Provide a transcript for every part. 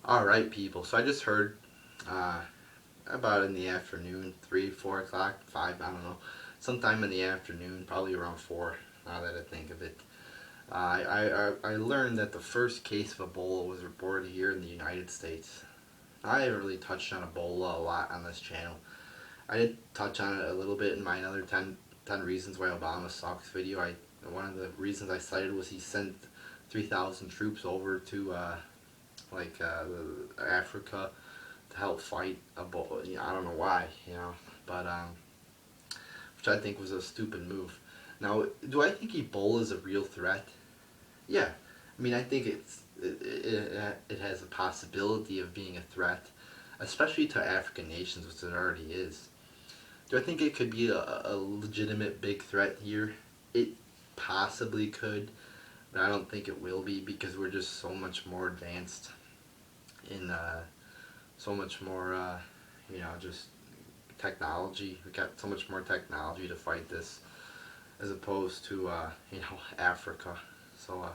Alright, people. So I just heard about in the afternoon, 3, 4 o'clock, 5, I don't know, sometime in the afternoon, probably around 4, now that I think of it. I learned that the first case of Ebola was reported here in the United States. I haven't really touched on Ebola a lot on this channel. I did touch on it a little bit in my another 10 reasons why Obama sucks video. One of the reasons I cited was he sent 3,000 troops over to Africa to help fight Ebola. I don't know why, but which I think was a stupid move. Now, do I think Ebola is a real threat? Yeah, I mean I think it has a possibility of being a threat, especially to African nations, which it already is. Do I think it could be a legitimate big threat here? It possibly could, but I don't think it will be because we're just so much more advanced in so much more, just technology. We got so much more technology to fight this as opposed to, Africa. So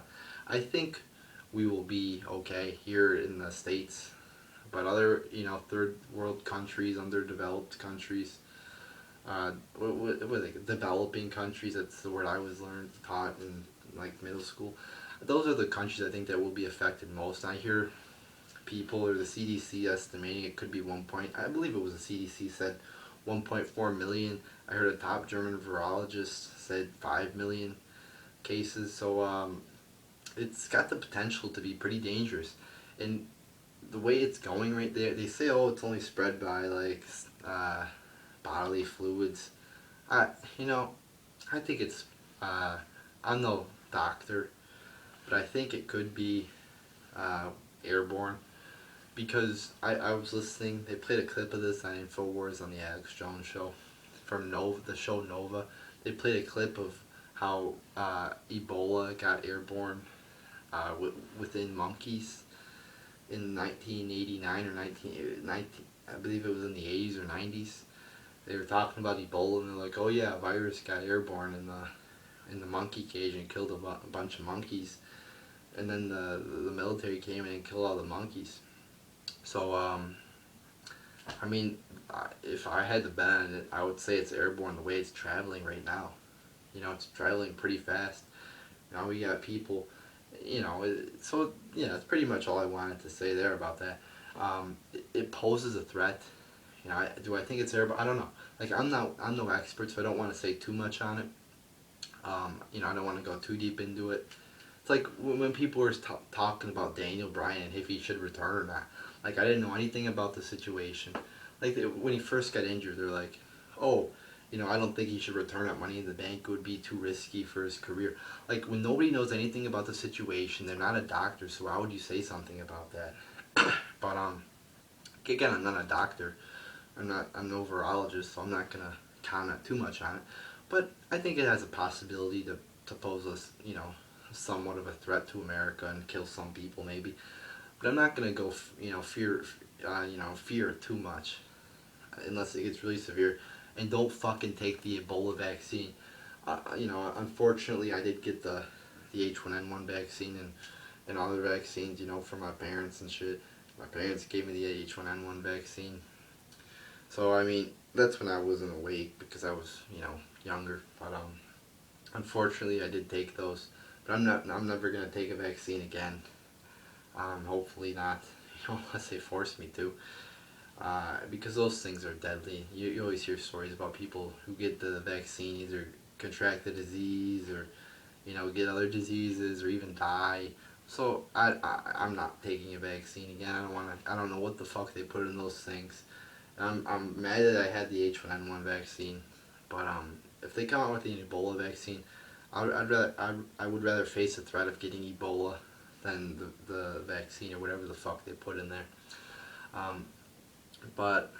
I think we will be okay here in the States, but other, third world countries, underdeveloped countries, what are they, developing countries, that's the word I was taught in like middle school. Those are the countries I think that will be affected most. And I hear people or the CDC estimating it could be I believe it was the CDC said 1.4 million. I heard a top German virologist said 5 million cases. So it's got the potential to be pretty dangerous. And the way it's going right there, they say, oh, it's only spread by like bodily fluids. I, you know, I think it's, I'm no doctor, but I think it could be airborne because I was listening. They played a clip of this on InfoWars on the Alex Jones show from Nova, the show Nova. They played a clip of how Ebola got airborne within monkeys in 1989 or 19, I believe it was in the 80s or 90s. They were talking about Ebola and they're like, oh yeah, a virus got airborne in the monkey cage and killed a bunch of monkeys. And then the military came in and killed all the monkeys. So, I mean, if I had to bet on it, I would say it's airborne the way it's traveling right now. It's traveling pretty fast. Now we got people, so yeah, that's pretty much all I wanted to say there about that. It poses a threat. Do I think it's airborne? I don't know. Like I'm no expert, so I don't want to say too much on it. I don't want to go too deep into it. It's like when people were talking about Daniel Bryan and if he should return or not. Like I didn't know anything about the situation. Like when he first got injured, they're like, "Oh, I don't think he should return at Money in the Bank. It would be too risky for his career." Like when nobody knows anything about the situation, they're not a doctor, so why would you say something about that? But again, I'm not a doctor. I'm no virologist, so I'm not gonna comment too much on it. But I think it has a possibility to pose us, somewhat of a threat to America and kill some people maybe. But I'm not gonna go, fear it too much, unless it gets really severe. And don't fucking take the Ebola vaccine. Unfortunately, I did get the H1N1 vaccine and other vaccines, from my parents and shit. My parents gave me the H1N1 vaccine. So, I mean, that's when I wasn't awake because I was, younger. But, unfortunately, I did take those. But I'm never going to take a vaccine again. Hopefully not, unless they force me to. Because those things are deadly. You always hear stories about people who get the vaccine either contract the disease or, get other diseases or even die. So I'm not taking a vaccine again. I don't know what the fuck they put in those things. I'm mad that I had the H1N1 vaccine, but if they come out with the Ebola vaccine, I would rather face the threat of getting Ebola than the vaccine or whatever the fuck they put in there. But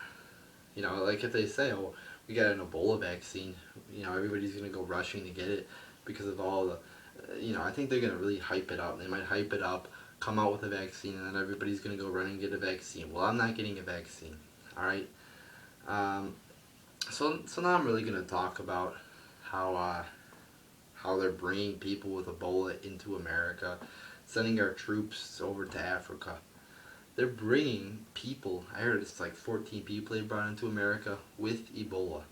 like if they say, oh, we got an Ebola vaccine, everybody's gonna go rushing to get it because of all the, I think they're gonna really hype it up. They might hype it up, come out with a vaccine, and then everybody's gonna go run and get a vaccine. Well, I'm not getting a vaccine. All right. So now I'm really gonna talk about how they're bringing people with Ebola into America, sending our troops over to Africa. they're bringing people. I heard it's like 14 people they brought into America with Ebola.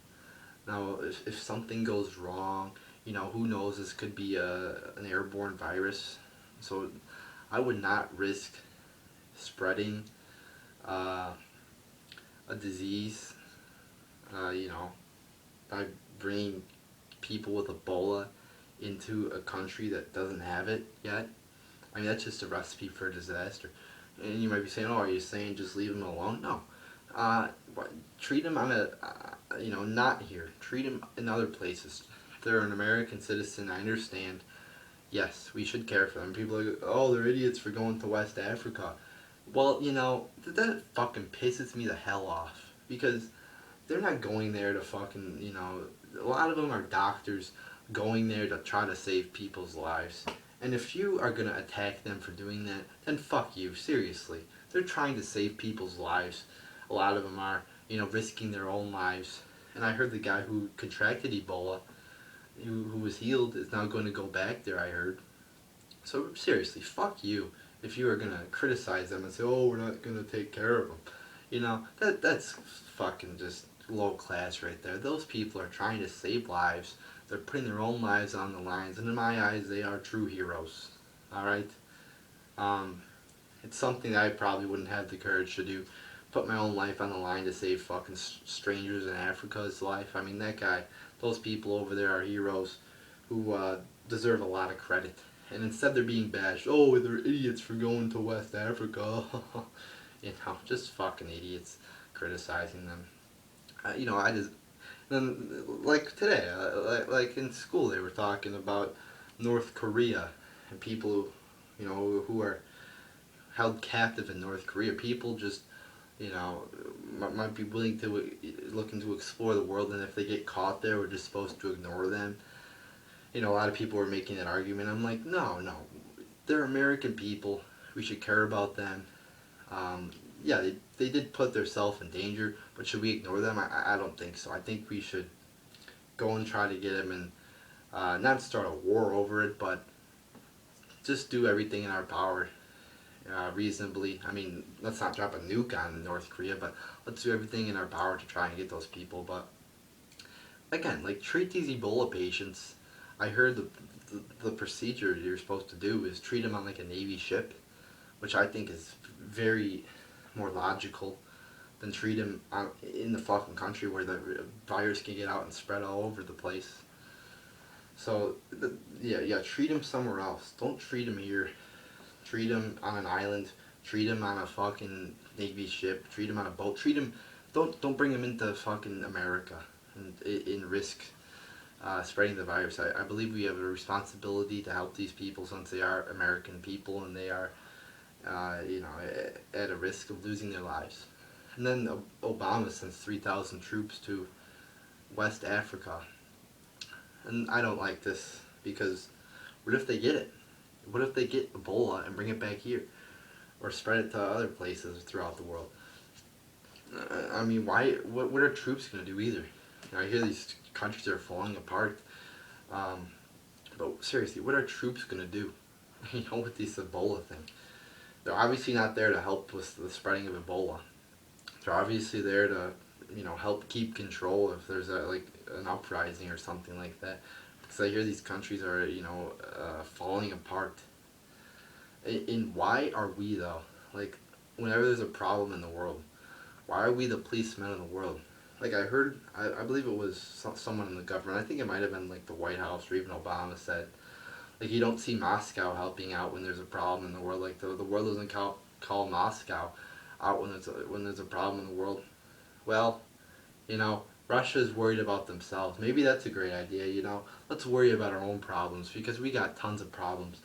Now, if something goes wrong, who knows? This could be an airborne virus. So I would not risk spreading uh, a disease, you know, by bringing people with Ebola into a country that doesn't have it yet. I mean, that's just a recipe for disaster. And you might be saying, "Oh, are you saying just leave them alone?" No. Uh, Treat them on not here. Treat them in other places. If they're an American citizen, I understand. Yes, we should care for them. People are like, "Oh, they're idiots for going to West Africa." Well, that fucking pisses me the hell off because they're not going there to fucking, a lot of them are doctors going there to try to save people's lives. And if you are going to attack them for doing that, then fuck you, seriously. They're trying to save people's lives. A lot of them are, risking their own lives. And I heard the guy who contracted Ebola, who was healed, is now going to go back there, I heard. So seriously, fuck you if you are going to criticize them and say, oh, we're not going to take care of them. That's fucking just low class right there. Those people are trying to save lives. They're putting their own lives on the lines, and in my eyes, they are true heroes. All right. Um, it's something that I probably wouldn't have the courage to do. Put my own life on the line to save fucking strangers in Africa's life. I mean, that guy, those people over there are heroes who deserve a lot of credit. And instead they're being bashed. Oh, they're idiots for going to West Africa. Just fucking idiots criticizing them. I just then like today, like in school, they were talking about North Korea and people, who are held captive in North Korea. People just, might be willing to looking to explore the world, and if they get caught there, we're just supposed to ignore them. A lot of people were making that argument. I'm like, no, no, they're American people. We should care about them. Yeah, they did put themselves in danger, but should we ignore them? I don't think so. I think we should go and try to get them and not start a war over it, but just do everything in our power reasonably. I mean, let's not drop a nuke on North Korea, but let's do everything in our power to try and get those people. But again, like treat these Ebola patients. I heard the procedure you're supposed to do is treat them on like a Navy ship, which I think is very more logical than treat them in the fucking country where the virus can get out and spread all over the place. So, yeah, treat them somewhere else. Don't treat them here. Treat them on an island. Treat them on a fucking Navy ship. Treat them on a boat. Treat them. Don't bring them into fucking America and in risk spreading the virus. I believe we have a responsibility to help these people since they are American people and they are, at a risk of losing their lives. And then Obama sends 3,000 troops to West Africa. And I don't like this because what if they get it? What if they get Ebola and bring it back here? Or spread it to other places throughout the world? I mean, why? What are troops going to do either? I hear these countries are falling apart. But seriously, what are troops going to do? With this Ebola thing. They're obviously not there to help with the spreading of Ebola. They're obviously there to, help keep control if there's an uprising or something like that. Because I hear these countries are, falling apart. And why are we though? Like, whenever there's a problem in the world, why are we the policemen of the world? Like I heard, I believe it was someone in the government. I think it might have been like the White House or even Obama said, like you don't see Moscow helping out when there's a problem in the world. Like the world doesn't call Moscow out when there's a problem in the world. Well, Russia's worried about themselves. Maybe that's a great idea. Let's worry about our own problems because we got tons of problems,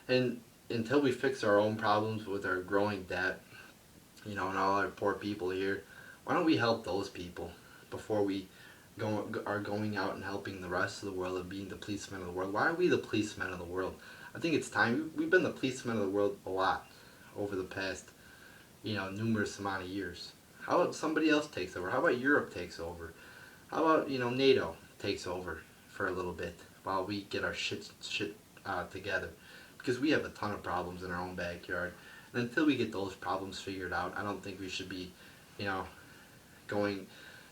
and until we fix our own problems with our growing debt, and all our poor people here, why don't we help those people before we are going out and helping the rest of the world and being the policemen of the world? Why are we the policemen of the world? I think it's time. We've been the policemen of the world a lot over the past, numerous amount of years. How about somebody else takes over? How about Europe takes over? How about, NATO takes over for a little bit while we get our shit together? Because we have a ton of problems in our own backyard. And until we get those problems figured out, I don't think we should be, you know, going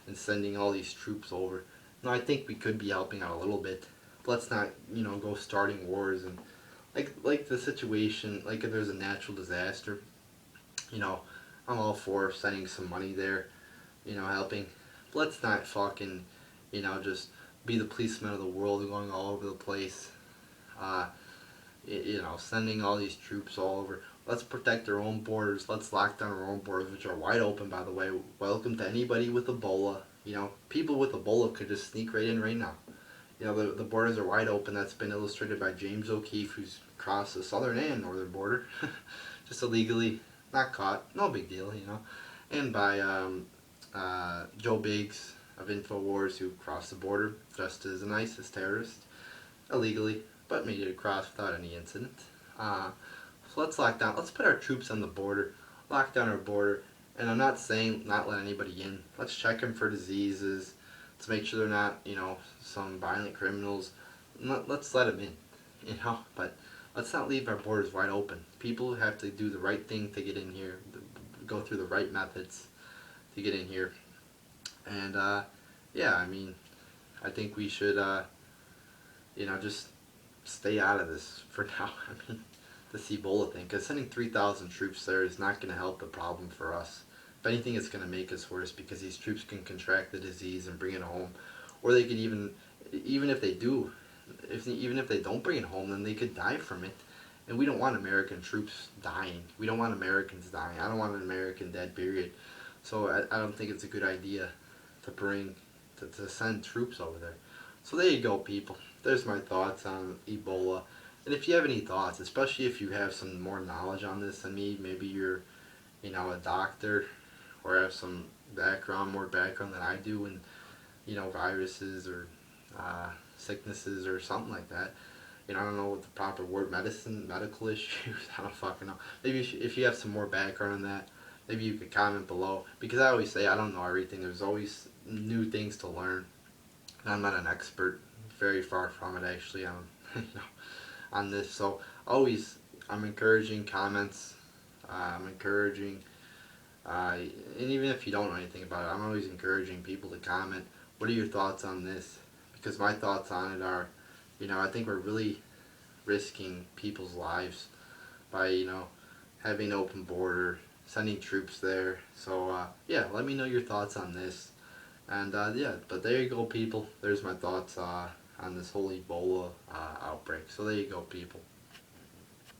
and sending all these troops over. No, I think we could be helping out a little bit. But let's not, go starting wars and like the situation. Like if there's a natural disaster, you know, I'm all for sending some money there. Helping. But let's not fucking, just be the policeman of the world, going all over the place. Uh, sending all these troops all over. Let's protect our own borders. Let's lock down our own borders, which are wide open, by the way. Welcome to anybody with Ebola. People with Ebola could just sneak right in right now. The borders are wide open. That's been illustrated by James O'Keefe, who's crossed the southern and northern border, just illegally, not caught, no big deal. And by Joe Biggs of Infowars, who crossed the border dressed as an ISIS terrorist, illegally, but made it across without any incident. Uh, so let's lock down. Let's put our troops on the border, lock down our border. And I'm not saying not let anybody in. Let's check them for diseases. Let's make sure they're not, some violent criminals. Let's let them in. But let's not leave our borders wide open. People have to do the right thing to get in here, go through the right methods to get in here. And yeah, I think we should, just stay out of this for now. This Ebola thing, because sending 3,000 troops there is not going to help the problem for us. If anything, it's going to make us worse because these troops can contract the disease and bring it home, or they could even if they do, even if they don't bring it home, then they could die from it. And we don't want American troops dying. We don't want Americans dying. I don't want an American dead, period. So I don't think it's a good idea to send troops over there. So there you go, people. There's my thoughts on Ebola. And if you have any thoughts, especially if you have some more knowledge on this than me, maybe you're, a doctor or have some more background than I do in, viruses or sicknesses or something like that. I don't know what the proper word, medical issues, I don't fucking know. Maybe if you have some more background on that, maybe you could comment below. Because I always say I don't know everything. There's always new things to learn. And I'm not an expert, very far from it actually, on this. So always, I'm encouraging comments. I'm encouraging, and even if you don't know anything about it, I'm always encouraging people to comment. What are your thoughts on this? Because my thoughts on it are, I think we're really risking people's lives by, having an open border, sending troops there. So, yeah, let me know your thoughts on this. And, yeah, but there you go, people. There's my thoughts on this whole Ebola outbreak. So there you go, people.